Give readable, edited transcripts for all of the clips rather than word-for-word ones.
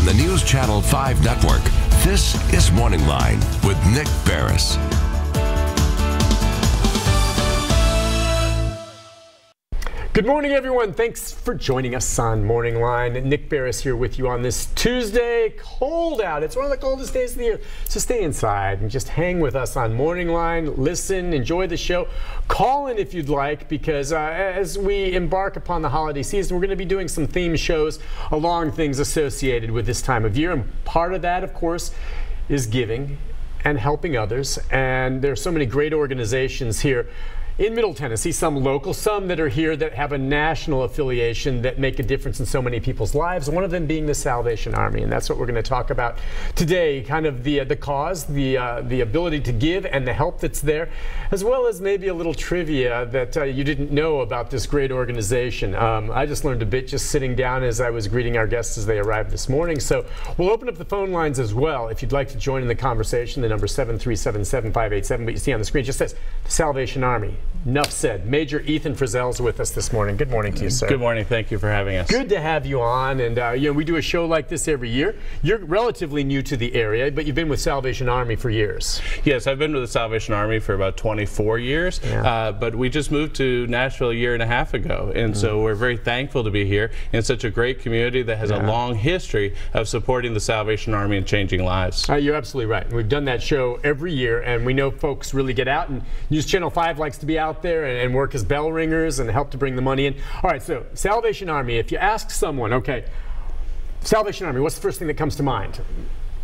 the News Channel 5 network, this is Morning Line with Nick Barris. Good morning, everyone. Thanks for joining us on Morning Line. Nick Barris here with you on this Tuesday. Cold out. It's one of the coldest days of the year. So stay inside and just hang with us on Morning Line. Listen, enjoy the show. Call in if you'd like, because as we embark upon the holiday season, we're going to be doing some theme shows along things associated with this time of year. And part of that, of course, is giving and helping others. And there's so many great organizations here in Middle Tennessee, some local, some that are here that have a national affiliation that make a difference in so many people's lives, one of them being the Salvation Army. And that's what we're going to talk about today, kind of the cause, the ability to give and the help that's there, as well as maybe a little trivia that you didn't know about this great organization. I just learned a bit just sitting down as I was greeting our guests as they arrived this morning. So we'll open up the phone lines as well. If you'd like to join in the conversation, the number 737-7587, but you see on the screen just says the Salvation Army. Enough said. Major Ethan Frizzell is with us this morning. Good morning to you, sir. Good morning. Thank you for having us. Good to have you on. And you know, we do a show like this every year. You're relatively new to the area, but you've been with Salvation Army for years. Yes, I've been with the Salvation Army for about 24 years, but we just moved to Nashville a year and a half ago, and so we're very thankful to be here in such a great community that has a long history of supporting the Salvation Army and changing lives. You're absolutely right. We've done that show every year, and we know folks really get out, and News Channel 5 likes to be out there and work as bell ringers and help to bring the money in. All right, so Salvation Army, if you ask someone, okay, Salvation Army, what's the first thing that comes to mind?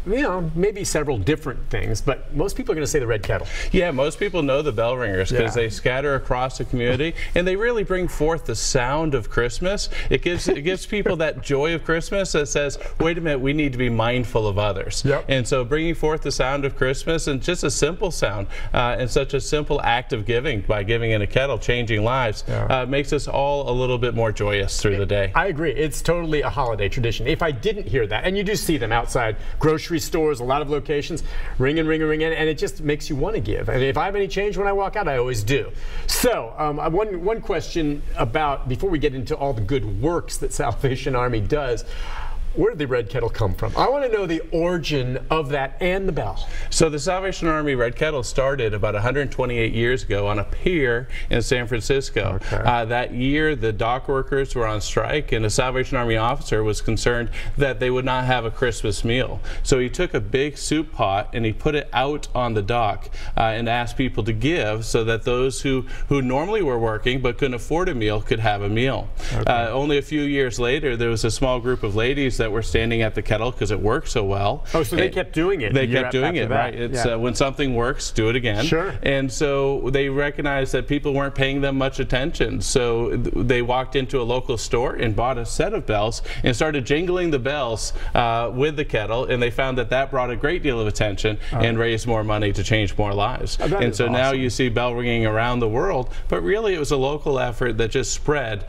You know, maybe several different things, but most people are going to say the Red Kettle. Yeah, most people know the bell ringers because they scatter across the community, and they really bring forth the sound of Christmas. It gives people that joy of Christmas that says, wait a minute, we need to be mindful of others. And so bringing forth the sound of Christmas, and just a simple sound and such a simple act of giving by giving in a kettle, changing lives, makes us all a little bit more joyous through the day. I agree. It's totally a holiday tradition. If I didn't hear that, and you do see them outside grocery stores, a lot of locations, ringing, and it just makes you want to give. And if I have any change when I walk out, I always do. So one question about, before we get into all the good works that Salvation Army does, where did the Red Kettle come from? I want to know the origin of that and the bell. So the Salvation Army Red Kettle started about 128 years ago on a pier in San Francisco. That year, the dock workers were on strike, and a Salvation Army officer was concerned that they would not have a Christmas meal. So he took a big soup pot and he put it out on the dock and asked people to give so that those who normally were working but couldn't afford a meal could have a meal. Only a few years later, there was a small group of ladies that were standing at the kettle because it worked so well. Oh, so they kept doing it. They kept doing it, right? It's when something works, do it again. Sure. And so they recognized that people weren't paying them much attention. So they walked into a local store and bought a set of bells and started jingling the bells with the kettle, and they found that that brought a great deal of attention and raised more money to change more lives. And so now you see bell ringing around the world, but really it was a local effort that just spread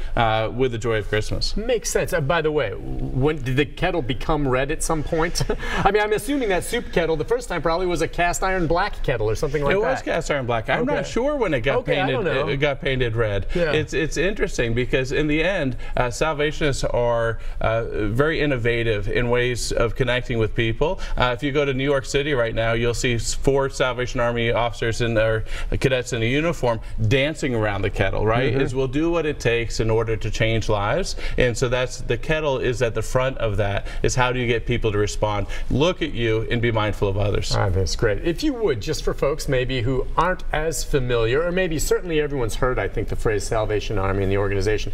with the joy of Christmas. Makes sense. By the way, when did the kettle become red at some point? I mean, I'm assuming that soup kettle the first time probably was a cast iron black kettle or something like that. It was cast iron black. I'm not sure when it got painted. It got painted red. It's interesting because in the end, Salvationists are very innovative in ways of connecting with people. If you go to New York City right now, you'll see 4 Salvation Army officers or cadets in a uniform dancing around the kettle. Right? We'll do what it takes in order to change lives, and so that's the kettle is at the front of that. Is how do you get people to respond, look at you, and be mindful of others. That's great. If you would, just for folks maybe who aren't as familiar, or maybe certainly everyone's heard, I think, the phrase Salvation Army and the organization,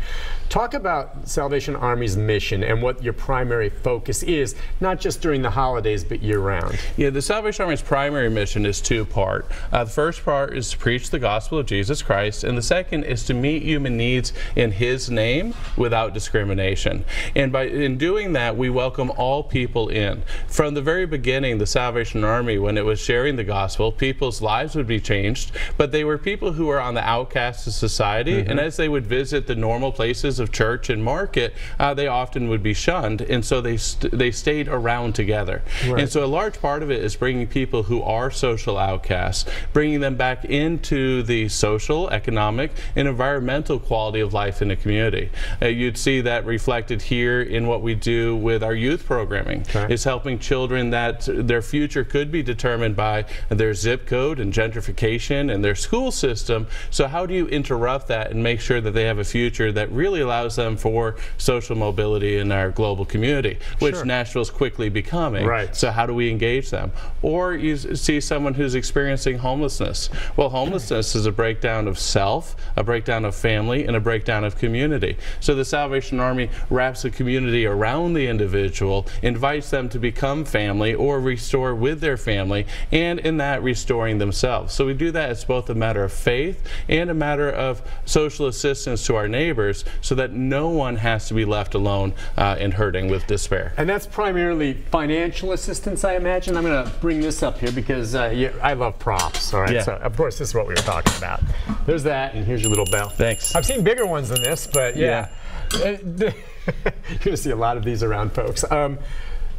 talk about Salvation Army's mission and what your primary focus is, not just during the holidays, but year-round. Yeah, the Salvation Army's primary mission is two-part. The first part is to preach the gospel of Jesus Christ, and the second is to meet human needs in His name without discrimination. And in doing that, we welcome all people in. From the very beginning, the Salvation Army, when it was sharing the gospel, people's lives would be changed, but they were people who were on the outcasts of society, and as they would visit the normal places of church and market, they often would be shunned, and so they stayed around together. And so a large part of it is bringing people who are social outcasts, bringing them back into the social, economic, and environmental quality of life in the community. You'd see that reflected here in what we do with our youth programming. It's helping children that their future could be determined by their zip code and gentrification and their school system. So how do you interrupt that and make sure that they have a future that really allows them for social mobility in our global community, which Nashville's quickly becoming. So how do we engage them? Or you see someone who's experiencing homelessness. Well, homelessness is a breakdown of self, a breakdown of family, and a breakdown of community. So the Salvation Army wraps the community around the individual, invites them to become family or restore with their family, and in that restoring themselves. So we do that as both a matter of faith and a matter of social assistance to our neighbors, so that no one has to be left alone and hurting with despair. And that's primarily financial assistance, I imagine. I'm going to bring this up here because I love props. All right, so of course this is what we were talking about. There's that, and here's your little bell. Thanks. I've seen bigger ones than this, but you're going to see a lot of these around, folks.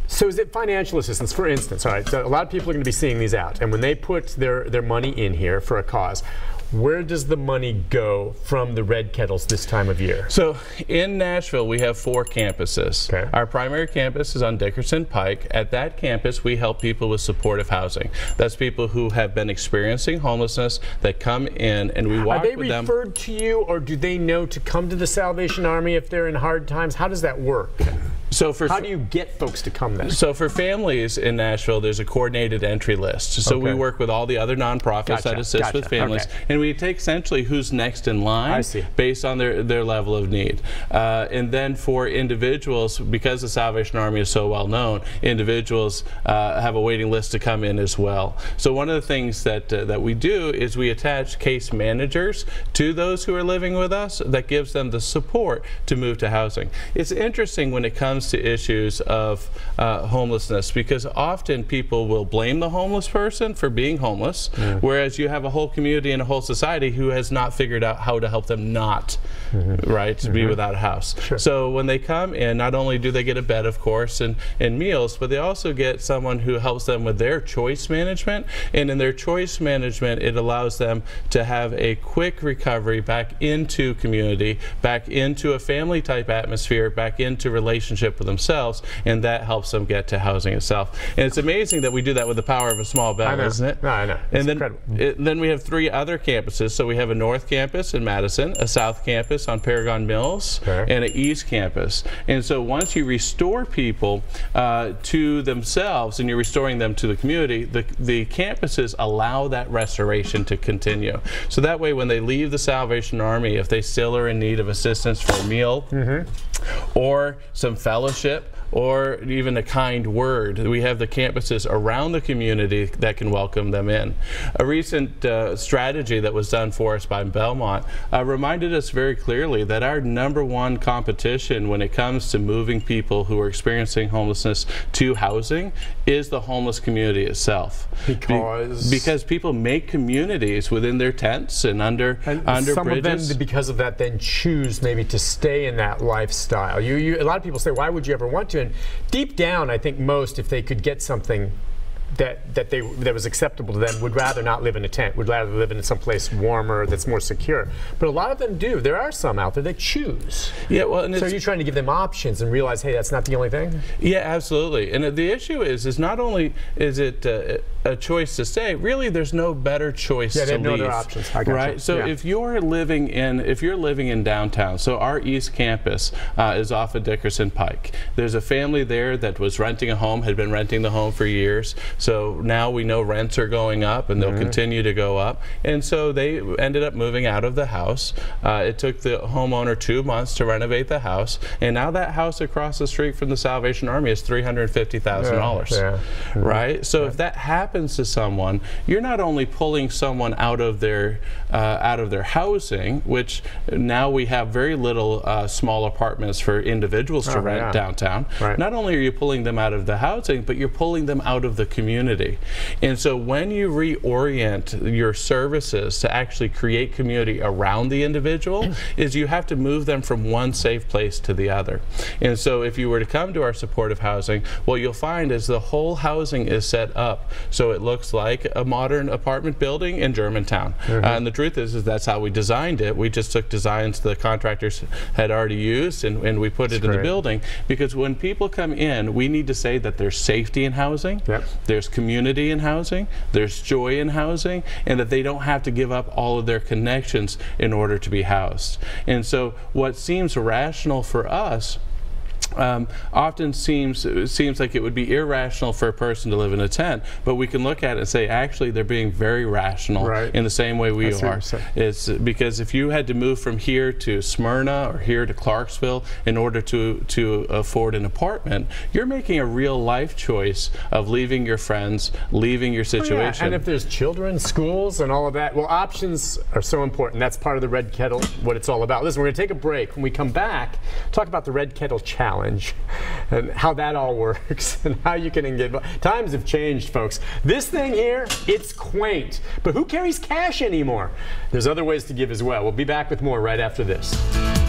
So is it financial assistance, for instance? All right, so a lot of people are going to be seeing these out, and when they put their money in here for a cause, where does the money go from the Red Kettles this time of year? So in Nashville, we have 4 campuses. Our primary campus is on Dickerson Pike. At that campus, we help people with supportive housing. That's people who have been experiencing homelessness that come in, and we walk with them. Are they referred to you, or do they know to come to the Salvation Army if they're in hard times? How does that work? So how do you get folks to come there? So for families in Nashville, there's a coordinated entry list. So we work with all the other nonprofits that assist with families, and we take essentially who's next in line based on their level of need. And then for individuals, because the Salvation Army is so well known, individuals have a waiting list to come in as well. So one of the things that we do is we attach case managers to those who are living with us that gives them the support to move to housing. It's interesting when it comes to issues of homelessness, because often people will blame the homeless person for being homeless, whereas you have a whole community and a whole society who has not figured out how to help them not be without a house. So when they come in, not only do they get a bed, of course, and meals, but they also get someone who helps them with their choice management, and in their choice management it allows them to have a quick recovery back into community, back into a family type atmosphere, back into relationship with themselves, and that helps them get to housing itself. And it's amazing that we do that with the power of a small bell, isn't it? No, I know. It's incredible. Then we have 3 other campuses. So we have a North Campus in Madison, a South Campus on Paragon Mills, and an East Campus. And so once you restore people to themselves and you're restoring them to the community, the campuses allow that restoration to continue. So that way when they leave the Salvation Army, if they still are in need of assistance for a meal or some fellowship, or even a kind word, we have the campuses around the community that can welcome them in. A recent strategy that was done for us by Belmont reminded us very clearly that our #1 competition when it comes to moving people who are experiencing homelessness to housing is the homeless community itself. Because people make communities within their tents and under bridges. Some of them, because of that, then choose maybe to stay in that lifestyle. A lot of people say, why would you ever want to? And deep down, I think most, if they could get something that was acceptable to them, would rather not live in a tent, would rather live in some place warmer that's more secure. But a lot of them do. There are some out there that choose. Yeah, well, and so you're trying to give them options and realize, hey, that's not the only thing? Yeah, absolutely. And the issue is not only is it a choice to stay, really there's no better choice to leave. Yeah, they have no other options. Right? So if you're living in downtown, so our East Campus is off of Dickerson Pike. There's a family there that was renting a home, had been renting the home for years. So now we know rents are going up, and they'll continue to go up. And so they ended up moving out of the house. It took the homeowner 2 months to renovate the house, and now that house across the street from the Salvation Army is $350,000. Right? So if that happens to someone, you're not only pulling someone out of their housing, which now we have very little small apartments for individuals to rent downtown. Not only are you pulling them out of the housing, but you're pulling them out of the community. And so when you reorient your services to actually create community around the individual, is you have to move them from one safe place to the other. And so if you were to come to our supportive housing, what you'll find is the whole housing is set up so so it looks like a modern apartment building in Germantown. And the truth is that's how we designed it. We just took designs the contractors had already used, and we put it in the building, because when people come in, we need to say that there's safety in housing, there's community in housing, there's joy in housing, and that they don't have to give up all of their connections in order to be housed. And so what seems rational for us often seems like it would be irrational for a person to live in a tent, but we can look at it and say, actually, they're being very rational in the same way we are. It's because if you had to move from here to Smyrna or here to Clarksville in order to afford an apartment, you're making a real life choice of leaving your friends, leaving your situation. And if there's children, schools, and all of that, well, options are so important. That's part of the Red Kettle, what it's all about. Listen, we're going to take a break. When we come back, talk about the Red Kettle Challenge and how that all works and how you can engage. Times have changed, folks. This thing here, it's quaint, but who carries cash anymore? There's other ways to give as well. We'll be back with more right after this.